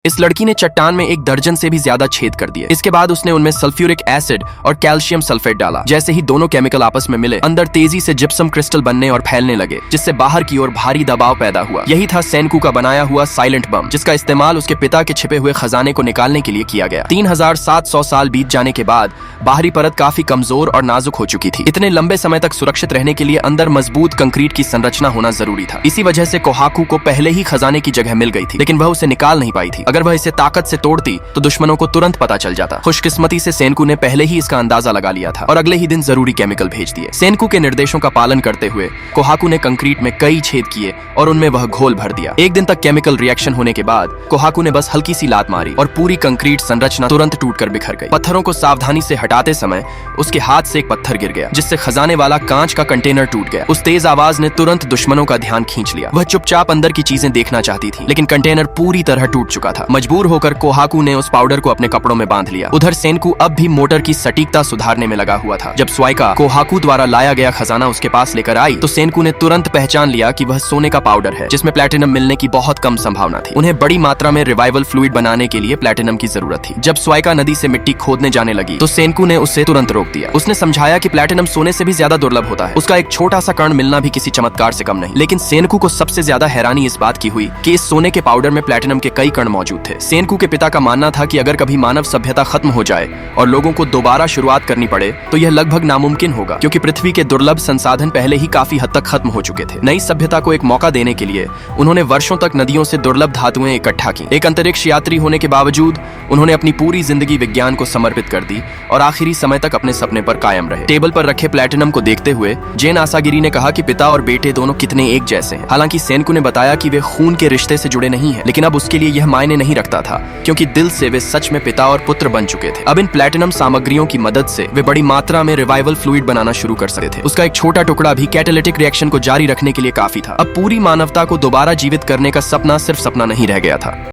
इस लड़की ने चट्टान में 1 दर्जन से भी ज्यादा छेद कर दिए। इसके बाद उसने उनमें सल्फ्यूरिक एसिड और कैल्शियम सल्फेट डाला। जैसे ही दोनों केमिकल आपस में मिले, अंदर तेजी से जिप्सम क्रिस्टल बनने और फैलने लगे, जिससे बाहर की ओर भारी दबाव पैदा हुआ। यही था सेनकू का बनाया हुआ साइलेंट बम, जिसका इस्तेमाल उसके पिता के छिपे हुए खजाने को निकालने के लिए किया गया। 3700 साल बीत जाने के बाद बाहरी परत काफी कमजोर और नाजुक हो चुकी थी। इतने लंबे समय तक सुरक्षित रहने के लिए अंदर मजबूत कंक्रीट की संरचना होना जरूरी था। इसी वजह से कोहाकू को पहले ही खजाने की जगह मिल गई थी, लेकिन वह उसे निकाल नहीं पाई थी। अगर वह इसे ताकत से तोड़ती तो दुश्मनों को तुरंत पता चल जाता। खुशकिस्मती से सेनकू ने पहले ही इसका अंदाजा लगा लिया था और अगले ही दिन जरूरी केमिकल भेज दिए। सेनकू के निर्देशों का पालन करते हुए कोहाकू ने कंक्रीट में कई छेद किए और उनमें वह घोल भर दिया। 1 दिन तक केमिकल रिएक्शन होने के बाद कोहाकू ने बस हल्की सी लात मारी और पूरी कंक्रीट संरचना तुरंत टूटकर बिखर गई। पत्थरों को सावधानी से हटाते समय उसके हाथ से एक पत्थर गिर गया, जिससे खजाने वाला कांच का कंटेनर टूट गया। उस तेज आवाज ने तुरंत दुश्मनों का ध्यान खींच लिया। वह चुपचाप अंदर की चीजें देखना चाहती थी, लेकिन कंटेनर पूरी तरह टूट चुका था। मजबूर होकर कोहाकू ने उस पाउडर को अपने कपड़ों में बांध लिया। उधर सेनकू अब भी मोटर की सटीकता सुधारने में लगा हुआ था। जब स्वाइका कोहाकू द्वारा लाया गया खजाना उसके पास लेकर आई तो सेनकू ने तुरंत पहचान लिया कि वह सोने का पाउडर है, जिसमें प्लैटिनम मिलने की बहुत कम संभावना थी। उन्हें बड़ी मात्रा में रिवाइवल फ्लूइड बनाने के लिए प्लैटिनम की जरूरत थी। जब स्वाइका नदी से मिट्टी खोदने जाने लगी तो सेनकू ने उसे तुरंत रोक दिया। उसने समझाया कि प्लैटिनम सोने से भी ज्यादा दुर्लभ होता है। उसका एक छोटा सा कण मिलना भी किसी चमत्कार से कम नहीं। लेकिन सेनकू को सबसे ज्यादा हैरानी इस बात की हुई कि इस सोने के पाउडर में प्लैटिनम के कई कण मौजूद थे। सेनकू के पिता का मानना था कि अगर कभी मानव सभ्यता खत्म हो जाए और लोगों को दोबारा शुरुआत करनी पड़े तो यह लगभग नामुमकिन होगा, क्योंकि पृथ्वी के दुर्लभ संसाधन पहले ही काफी हद तक खत्म हो चुके थे। नई सभ्यता को एक मौका देने के लिए उन्होंने वर्षों तक नदियों से दुर्लभ धातुएं इकट्ठा की। एक अंतरिक्ष यात्री होने के बावजूद उन्होंने अपनी पूरी जिंदगी विज्ञान को समर्पित कर दी और आखिरी समय तक अपने सपने पर कायम रहे। टेबल पर रखे प्लैटिनम को देखते हुए जेन आसागिरी ने कहा कि पिता और बेटे दोनों कितने एक जैसे हैं। हालांकि सेनकू ने बताया कि वे खून के रिश्ते से जुड़े नहीं हैं, लेकिन अब उसके लिए यह मायने नहीं रखता था, क्योंकि दिल से वे सच में पिता और पुत्र बन चुके थे। अब इन प्लैटिनम सामग्रियों की मदद से वे बड़ी मात्रा में रिवाइवल फ्लूइड बनाना शुरू कर सकते थे। उसका एक छोटा टुकड़ा भी कैटालिटिक रिएक्शन को जारी रखने के लिए काफी था। अब पूरी मानवता को दोबारा जीवित करने का सपना सिर्फ सपना नहीं रह गया था।